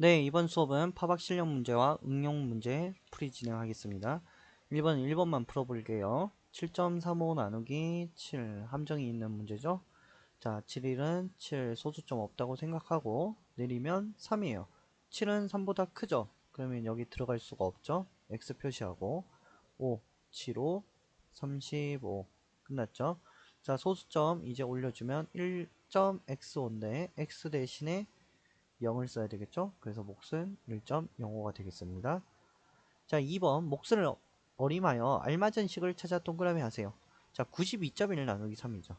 네, 이번 수업은 파박 실력 문제와 응용 문제 풀이 진행하겠습니다. 1번만 풀어볼게요. 7.35 나누기 7 함정이 있는 문제죠. 자, 7일은 7 소수점 없다고 생각하고 내리면 3이에요. 7은 3보다 크죠? 그러면 여기 들어갈 수가 없죠? X 표시하고 5, 7, 5, 35 끝났죠? 자, 소수점 이제 올려주면 1.x5인데 x 대신에 0을 써야 되겠죠? 그래서 몫은 1.05가 되겠습니다. 자, 2번 몫을 어림하여 알맞은 식을 찾아 동그라미 하세요. 자, 92.1 나누기 3이죠.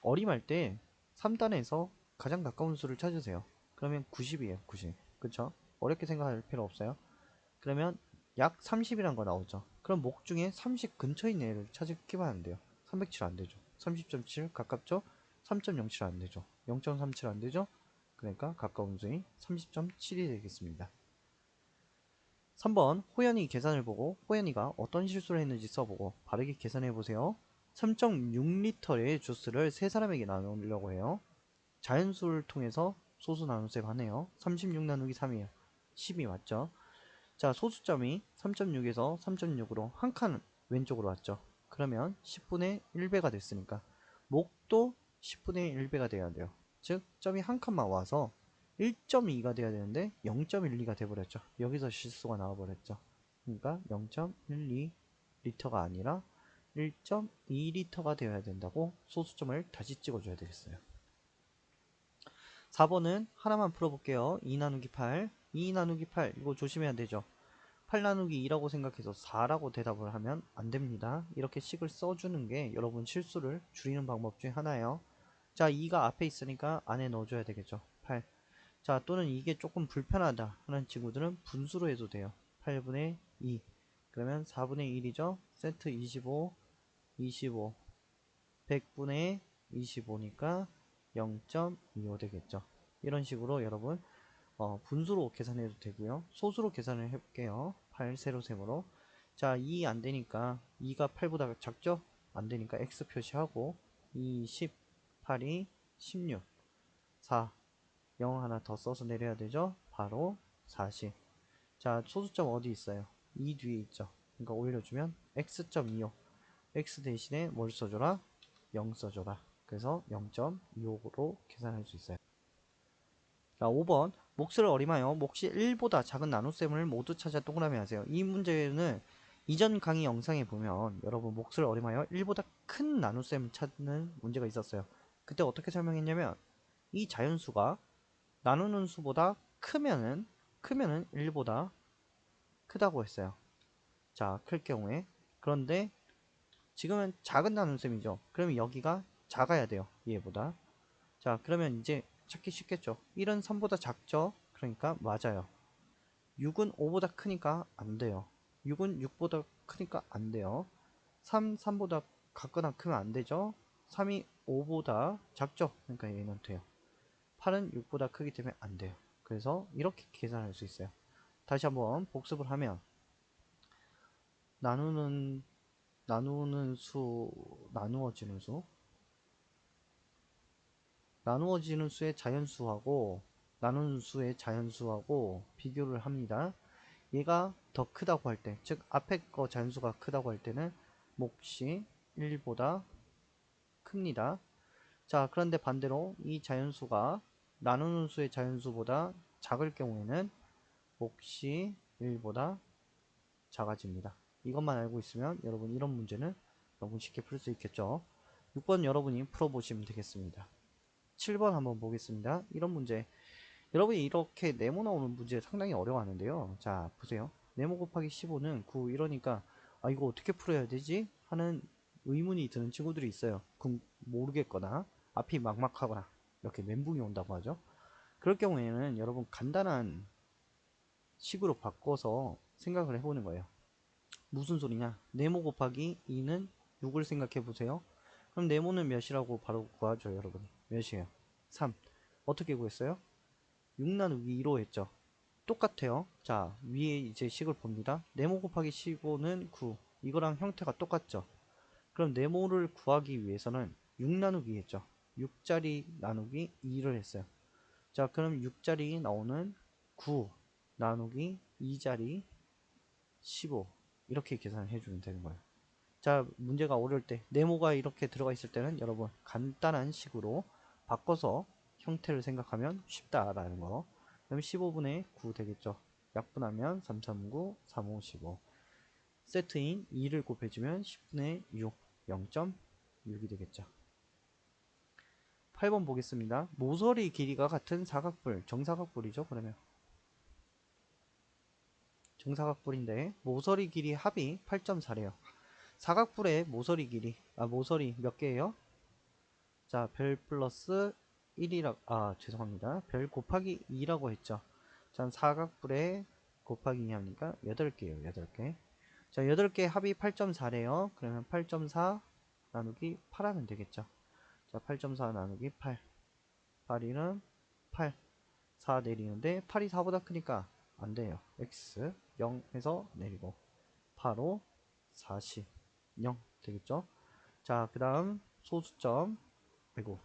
어림할 때 3단에서 가장 가까운 수를 찾으세요. 그러면 90이에요. 90. 그쵸? 어렵게 생각할 필요 없어요. 그러면 약 30이란 거 나오죠. 그럼 목 중에 30 근처에 있는 애를 찾기만 하면 돼요. 307 안되죠. 30.7 가깝죠? 3.07 안되죠. 0.37 안되죠? 그러니까 가까운 수인 30.7이 되겠습니다. 3번 호연이 계산을 보고 호연이가 어떤 실수를 했는지 써보고 바르게 계산해보세요. 3.6리터의 주스를 3사람에게 나누려고 해요. 자연수를 통해서 소수 나눗셈 하네요. 36 나누기 3이에요. 10이 맞죠? 자, 소수점이 3.6에서 3.6으로 한 칸 왼쪽으로 왔죠. 그러면 10분의 1배가 됐으니까 목도 10분의 1배가 돼야 돼요. 즉 점이 한 칸만 와서 1.2가 돼야 되는데 0.12가 돼버렸죠. 여기서 실수가 나와버렸죠. 그러니까 0.12리터가 아니라 1.2리터가 되어야 된다고 소수점을 다시 찍어줘야 되겠어요. 4번은 하나만 풀어볼게요. 2 나누기 8 2 나누기 8 이거 조심해야 되죠. 8 나누기 2라고 생각해서 4라고 대답을 하면 안됩니다. 이렇게 식을 써주는 게 여러분 실수를 줄이는 방법 중에 하나예요. 자, 2가 앞에 있으니까 안에 넣어줘야 되겠죠. 8. 자, 또는 이게 조금 불편하다 하는 친구들은 분수로 해도 돼요. 8분의 2 그러면 4분의 1이죠. 세트 25 25 100분의 25니까 0.25 되겠죠. 이런 식으로 여러분 분수로 계산해도 되고요. 소수로 계산을 해볼게요. 8 세로 세모로. 자, 2 안되니까 2가 8보다 작죠? 안되니까 X 표시하고 20, 8이 16, 4, 0 하나 더 써서 내려야 되죠? 바로 40. 자, 소수점 어디 있어요? 2 뒤에 있죠? 그러니까 올려주면 X.25. X 대신에 뭘 써줘라? 0 써줘라. 그래서 0.25로 계산할 수 있어요. 자, 5번 몫을 어림하여 몫이 1보다 작은 나눗셈을 모두 찾아 동그라미 하세요. 이 문제는 이전 강의 영상에 보면 여러분 몫을 어림하여 1보다 큰 나눗셈을 찾는 문제가 있었어요. 그때 어떻게 설명했냐면 이 자연수가 나누는 수보다 크면은 1보다 크다고 했어요. 자, 클 경우에. 그런데 지금은 작은 나눗셈이죠. 그러면 여기가 작아야 돼요. 얘보다. 자, 그러면 이제 찾기 쉽겠죠. 1은 3보다 작죠? 그러니까 맞아요. 6은 5보다 크니까 안 돼요. 6은 6보다 크니까 안 돼요. 3보다 같거나 크면 안 되죠. 3이 5보다 작죠? 그러니까 얘는 돼요. 8은 6보다 크기 때문에 안 돼요. 그래서 이렇게 계산할 수 있어요. 다시 한번 복습을 하면 나누는 수, 나누어지는 수의 자연수하고 나누는 수의 자연수하고 비교를 합니다. 얘가 더 크다고 할 때, 즉 앞에 거 자연수가 크다고 할 때는 몫이 1보다 큽니다. 자, 그런데 반대로 이 자연수가 나누는 수의 자연수보다 작을 경우에는 몫이 1보다 작아집니다. 이것만 알고 있으면 여러분 이런 문제는 너무 쉽게 풀 수 있겠죠. 6번 여러분이 풀어보시면 되겠습니다. 7번 한번 보겠습니다. 이런 문제 여러분이 이렇게 네모 나오는 문제 상당히 어려워하는데요. 자, 보세요. 네모 곱하기 15는 9 이러니까 아 이거 어떻게 풀어야 되지? 하는 의문이 드는 친구들이 있어요. 모르겠거나 앞이 막막하거나 이렇게 멘붕이 온다고 하죠. 그럴 경우에는 여러분 간단한 식으로 바꿔서 생각을 해보는 거예요. 무슨 소리냐? 네모 곱하기 2는 6을 생각해 보세요. 그럼 네모는 몇이라고 바로 구하죠, 여러분. 몇이에요? 3. 어떻게 구했어요? 6 나누기 2로 했죠. 똑같아요. 자, 위에 이제 식을 봅니다. 네모 곱하기 15는 9. 이거랑 형태가 똑같죠. 그럼 네모를 구하기 위해서는 6 나누기 했죠. 6짜리 나누기 2를 했어요. 자, 그럼 6자리 나오는 9 나누기 2자리 15 이렇게 계산을 해주면 되는 거예요. 자, 문제가 어려울 때 네모가 이렇게 들어가 있을 때는 여러분 간단한 식으로 바꿔서 형태를 생각하면 쉽다라는 거. 그럼 15분의 9 되겠죠. 약분하면 3, 3, 9, 3, 5, 15. 세트인 2를 곱해주면 10분의 6, 0.6이 되겠죠. 8번 보겠습니다. 모서리 길이가 같은 사각뿔, 정사각뿔이죠. 그러면 정사각뿔인데 모서리 길이 합이 8.4래요. 사각뿔의 모서리 길이, 모서리 몇 개예요? 자, 별 플러스 죄송합니다. 별 곱하기 2라고 했죠. 자, 사각뿔의 곱하기 2 하니까 8개예요. 8개. 자, 8개 합이 8.4래요. 그러면 8.4 나누기 8 하면 되겠죠. 자, 8.4 나누기 8. 8이는 8. 4 내리는데 8이 4보다 크니까 안 돼요. x 0에서 내리고 8, 5, 40, 0 되겠죠. 자, 그 다음 소수점, 아이고,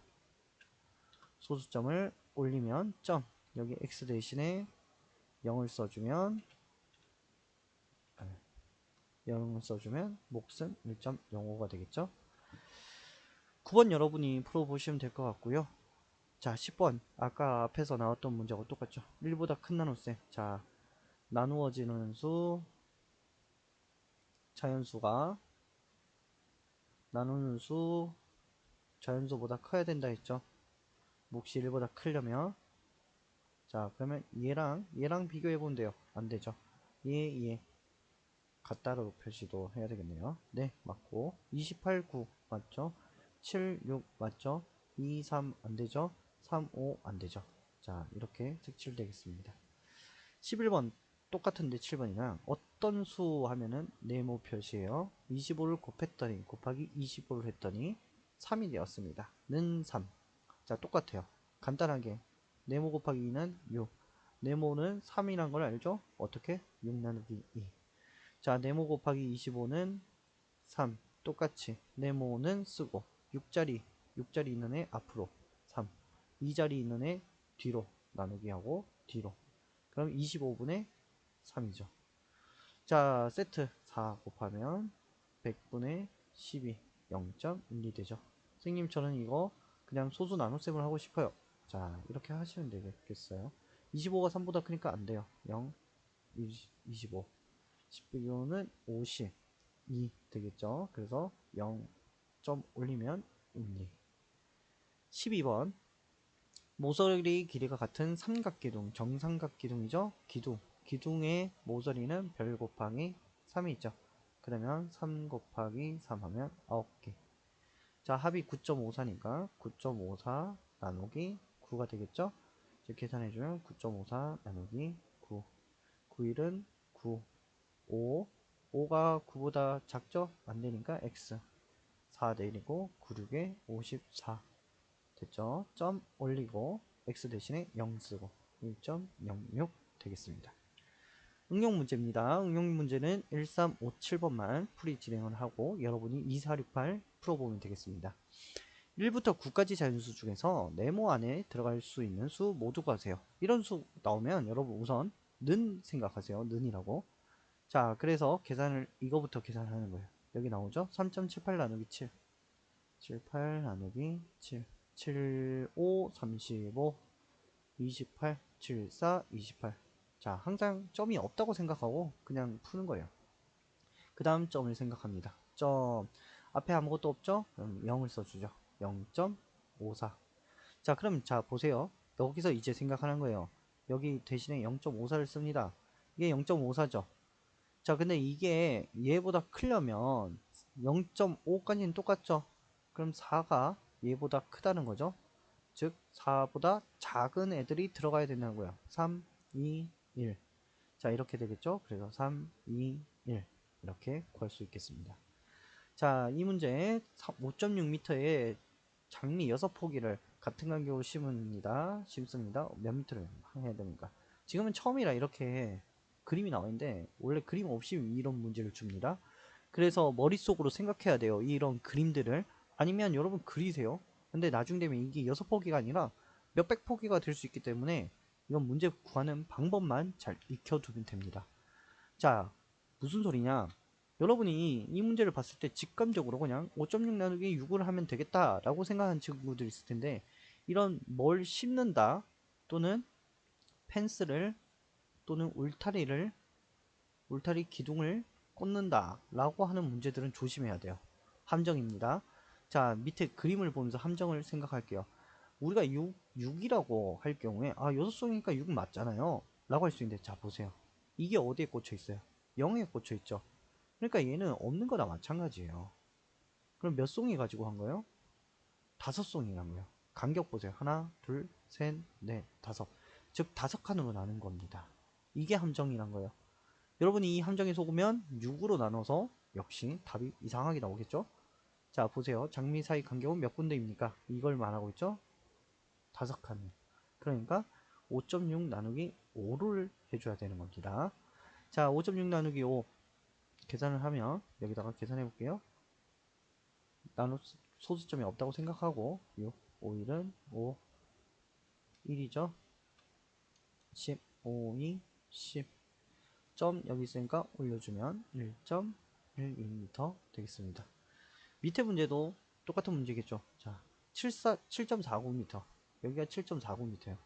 소수점을 올리면 점, 여기 x 대신에 0을 써주면 0을 써주면 몫은 1.05가 되겠죠. 9번 여러분이 풀어보시면 될 것 같고요. 자, 10번 아까 앞에서 나왔던 문제하고 똑같죠. 1보다 큰 나눗셈. 자, 나누어지는 수 자연수가 나누는 수 자연수보다 커야 된다 했죠. 몫이 1보다 크려면. 자, 그러면 얘랑 비교해 보면 돼요. 안 되죠. 얘 같다로 표시도 해야 되겠네요. 네, 맞고 28, 9 맞죠? 7, 6 맞죠? 2, 3 안 되죠? 3, 5 안 되죠? 자, 이렇게 색칠되겠습니다. 11번 똑같은데 7번이랑 어떤 수 하면은 네모 표시예요. 25를 곱했더니 곱하기 25를 했더니 3이 되었습니다. 는 3. 자, 똑같아요. 간단하게 네모 곱하기 2는 6. 네모는 3이란 걸 알죠? 어떻게? 6 나누기 2. 자, 네모 곱하기 25는 3. 똑같이 네모는 쓰고 6자리 있는 애 앞으로 3. 2자리 있는 애 뒤로 나누기 하고 뒤로. 그럼 25분의 3이죠. 자, 세트 4 곱하면 100분의 12 0.12 되죠. 선생님 저는 이거 그냥 소수 나눗셈을 하고 싶어요. 자, 이렇게 하시면 되겠어요. 25가 3보다 크니까 안 돼요. 0, 25 10 비교는 52 되겠죠. 그래서 0점 올리면 2. 12번 모서리 길이가 같은 삼각기둥, 정삼각기둥이죠. 기둥의 모서리는 별 곱하기 3이 있죠. 그러면 3 곱하기 3 하면 9개. 자, 합이 9.54니까 9.54 나누기 9가 되겠죠. 이제 계산해주면 9.54 나누기 9. 9일은 9. 5. 5가 9보다 작죠? 안 되니까 x. 4 내리고 9, 6에 54. 됐죠? 점 올리고 x 대신에 0 쓰고 1.06 되겠습니다. 응용 문제입니다. 응용 문제는 1357번만 풀이 진행을 하고 여러분이 2468 풀어보면 되겠습니다. 1부터 9까지 자연수 중에서 네모 안에 들어갈 수 있는 수 모두 구하세요. 이런 수 나오면 여러분 우선 는 생각하세요. 는이라고. 자, 그래서 이거부터 계산하는 거예요. 여기 나오죠? 3.78 나누기 7. 78 나누기 7. 7, 5, 35, 28, 7, 4, 28. 자, 항상 점이 없다고 생각하고 그냥 푸는 거예요. 그 다음 점을 생각합니다. 점, 앞에 아무것도 없죠? 그럼 0을 써주죠. 0.54. 자, 그럼 자, 보세요. 여기서 이제 생각하는 거예요. 여기 대신에 0.54를 씁니다. 이게 0.54죠. 자, 근데 이게 얘보다 크려면 0.5까지는 똑같죠? 그럼 4가 얘보다 크다는 거죠. 즉 4보다 작은 애들이 들어가야 된다고요. 3, 2, 1. 자, 이렇게 되겠죠. 그래서 3, 2, 1 이렇게 구할 수 있겠습니다. 자, 이 문제 5.6m의 장미 6포기를 같은 간격으로 심습니다. 몇 미터를 해야 됩니까? 지금은 처음이라 이렇게 그림이 나와 있는데 원래 그림 없이 이런 문제를 줍니다. 그래서 머릿속으로 생각해야 돼요. 이런 그림들을. 아니면 여러분 그리세요. 근데 나중 되면 이게 6포기가 아니라 몇백 포기가 될 수 있기 때문에 이건 문제 구하는 방법만 잘 익혀두면 됩니다. 자, 무슨 소리냐? 여러분이 이 문제를 봤을 때 직감적으로 그냥 5.6 나누기 6을 하면 되겠다라고 생각하는 친구들이 있을 텐데, 이런 뭘 씹는다 또는 펜슬을 또는 울타리 기둥을 꽂는다 라고 하는 문제들은 조심해야 돼요. 함정입니다. 자, 밑에 그림을 보면서 함정을 생각할게요. 우리가 6이라고 할 경우에 6송이니까 6 맞잖아요 라고 할 수 있는데, 자 보세요. 이게 어디에 꽂혀 있어요? 0에 꽂혀 있죠. 그러니까 얘는 없는 거나 마찬가지예요. 그럼 몇 송이 가지고 한 거예요? 5송이란 거예요. 간격 보세요. 하나, 둘, 셋, 넷, 다섯. 즉 5칸으로 나눈 겁니다. 이게 함정이란 거예요. 여러분이 이 함정에 속으면 6으로 나눠서 역시 답이 이상하게 나오겠죠? 자 보세요. 장미 사이 간격은 몇 군데입니까? 이걸 말하고 있죠? 5칸. 그러니까 5.6 나누기 5를 해줘야 되는 겁니다. 자, 5.6 나누기 5 계산을 하면 여기다가 계산해 볼게요. 나누 소수점이 없다고 생각하고 6, 5, 1은 5, 1이죠. 10, 5, 2, 10. 점 여기 있으니까 올려주면 1.12m 되겠습니다. 밑에 문제도 똑같은 문제겠죠. 자, 7.49m. 여기가 7.49m예요.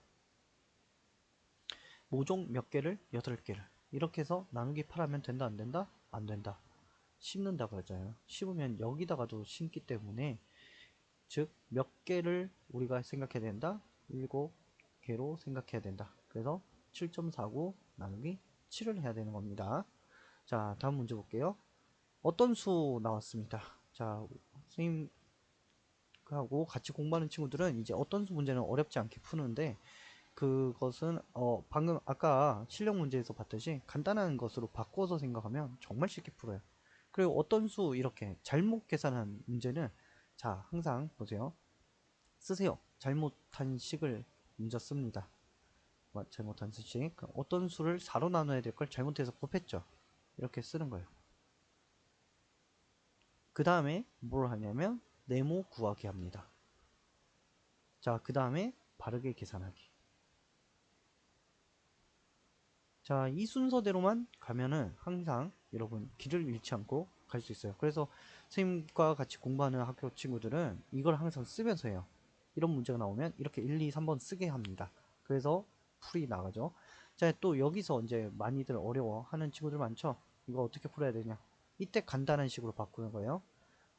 모종 몇 개를? 8개를. 이렇게 해서 나누기 8하면 된다, 안 된다? 안 된다. 심는다고 하잖아요. 심으면 여기다가도 심기 때문에, 즉 몇 개를 우리가 생각해야 된다? 7개로 생각해야 된다. 그래서 7.49 나누기 7을 해야 되는 겁니다. 자, 다음 문제 볼게요. 어떤 수 나왔습니다. 자, 선생님하고 같이 공부하는 친구들은 이제 어떤 수 문제는 어렵지 않게 푸는데, 그것은 방금 아까 실력 문제에서 봤듯이 간단한 것으로 바꿔서 생각하면 정말 쉽게 풀어요. 그리고 어떤 수 이렇게 잘못 계산한 문제는, 자 항상 보세요. 쓰세요. 잘못한 식을 먼저 씁니다. 잘못한 식. 어떤 수를 4로 나눠야 될 걸 잘못해서 곱했죠. 이렇게 쓰는 거예요. 그 다음에 뭘 하냐면 네모 구하기 합니다. 자, 그 다음에 바르게 계산하기. 자, 이 순서대로만 가면은 항상 여러분 길을 잃지 않고 갈 수 있어요. 그래서 선생님과 같이 공부하는 학교 친구들은 이걸 항상 쓰면서 해요. 이런 문제가 나오면 이렇게 1, 2, 3번 쓰게 합니다. 그래서 풀이 나가죠. 자, 또 여기서 이제 많이들 어려워하는 친구들 많죠. 이거 어떻게 풀어야 되냐? 이때 간단한 식으로 바꾸는 거예요.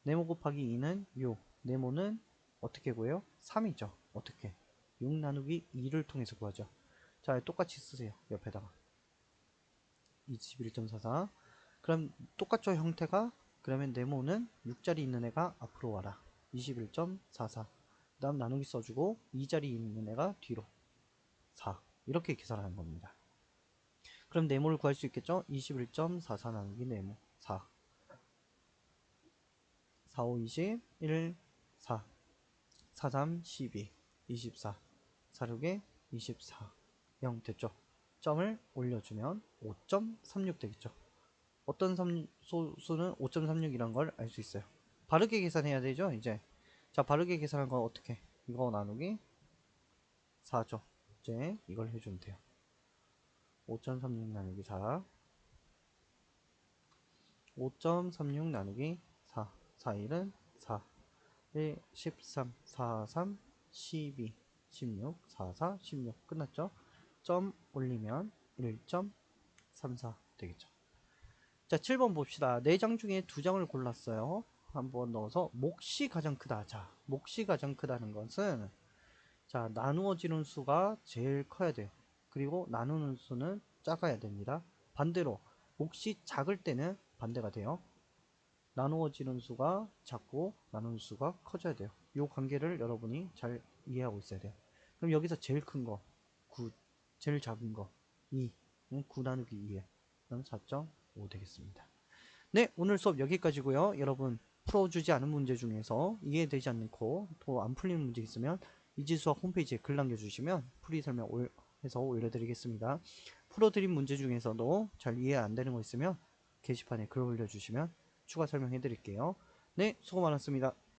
네모 곱하기 2는 6, 네모는 어떻게 구해요? 3이죠. 어떻게? 6 나누기 2를 통해서 구하죠. 자, 똑같이 쓰세요. 옆에다가 21.44. 그럼 똑같죠, 형태가? 그러면 네모는 6자리 있는 애가 앞으로 와라. 21.44. 그 다음 나누기 써주고 2자리 있는 애가 뒤로 4. 이렇게 계산하는 겁니다. 그럼 네모를 구할 수 있겠죠? 21.44 나누기 네모 4. 4, 5, 20, 1, 4. 4, 3, 12, 24. 4, 6에 24. 0 됐죠? 점을 올려주면 5.36 되겠죠? 어떤 수는 5.36이란 걸 알 수 있어요. 바르게 계산해야 되죠, 이제. 자, 바르게 계산한 건 어떻게? 이거 나누기 4죠. 이제 이걸 해주면 돼요. 5.36 나누기 4. 5.36 나누기 4. 4, 1은 4. 1, 13, 4, 3, 12, 16, 4, 4, 16. 끝났죠? 점 올리면 1.34 되겠죠. 자, 7번 봅시다. 4장 중에 2장을 골랐어요. 한번 넣어서 몫이 가장 크다. 자, 몫이 가장 크다는 것은, 자, 나누어지는 수가 제일 커야 돼요. 그리고 나누는 수는 작아야 됩니다. 반대로 몫이 작을 때는 반대가 돼요. 나누어지는 수가 작고 나누는 수가 커져야 돼요. 이 관계를 여러분이 잘 이해하고 있어야 돼요. 그럼 여기서 제일 큰 거 9, 제일 작은 거 2, 9 나누기 2에 그럼 4.5 되겠습니다. 네, 오늘 수업 여기까지고요. 여러분 풀어주지 않은 문제 중에서 이해되지 않고 또 안 풀리는 문제 있으면 이지수학 홈페이지에 글 남겨주시면 풀이 설명해서 올려드리겠습니다. 풀어드린 문제 중에서도 잘 이해 안 되는 거 있으면 게시판에 글 올려주시면 추가 설명해 드릴게요. 네, 수고 많았습니다.